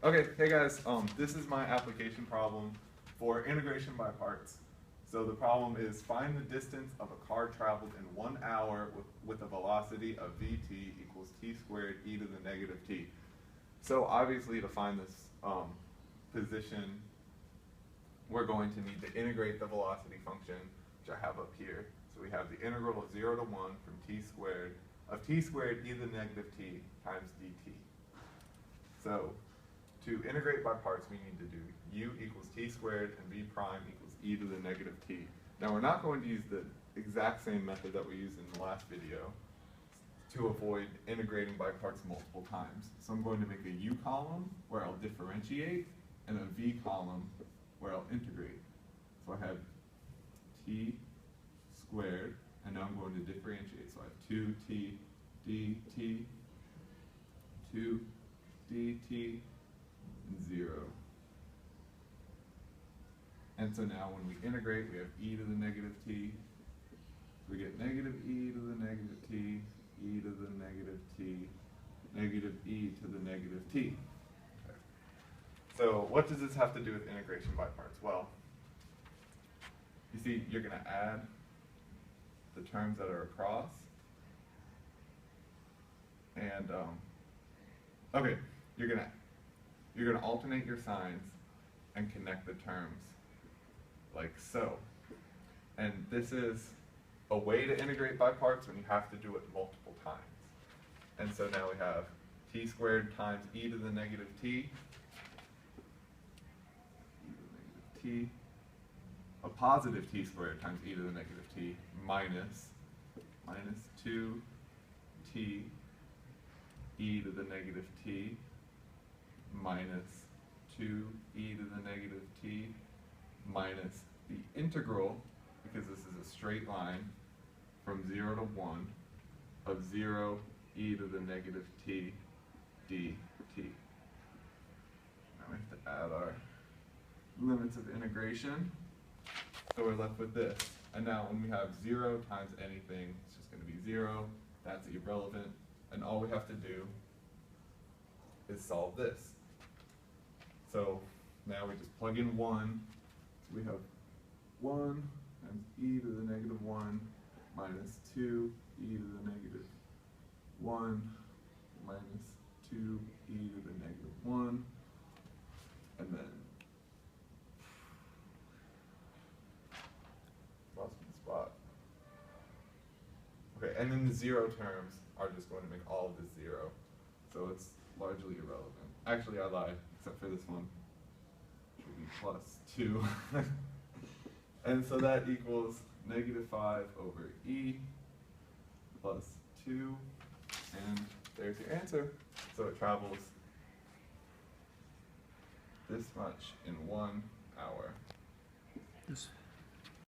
Okay, hey guys, this is my application problem for integration by parts. So the problem is find the distance of a car traveled in 1 hour with a velocity of vt equals t squared e to the negative t. So obviously to find this position, we're going to need to integrate the velocity function, which I have up here. So we have the integral of 0 to 1 from t squared of t squared e to the negative t times dt. So to integrate by parts, we need to do u equals t squared and v prime equals e to the negative t. Now we're not going to use the exact same method that we used in the last video to avoid integrating by parts multiple times. So I'm going to make a u column where I'll differentiate and a v column where I'll integrate. So I have t squared, and now I'm going to differentiate. So I have 2t dt, 2 dt, and 0. And so now when we integrate, we have e to the negative t. So we get negative e to the negative t, e to the negative t, negative e to the negative t. Okay. So what does this have to do with integration by parts? Well, you see, you're going to add the terms that are across. And, okay, you're gonna alternate your signs and connect the terms like so. And this is a way to integrate by parts when you have to do it multiple times. And so now we have t squared times e to the negative t, a positive t squared times e to the negative t minus 2t e to the negative t minus 2e to the negative t minus the integral, because this is a straight line, from 0 to 1 of 0 e to the negative t dt. Now we have to add our limits of integration. So we're left with this. And now when we have 0 times anything, it's just going to be 0. That's irrelevant. And all we have to do is solve this. So now we just plug in 1. So we have 1 times e to the negative 1 minus 2 e to the negative 1 minus 2 e to the negative 1. And then lost my spot. Okay, and then the 0 terms are just going to make all of this 0. So it's largely irrelevant. Actually, I lied, except for this one, which will be plus 2. And so that equals negative 5 over e plus 2. And there's your answer. So it travels this much in 1 hour.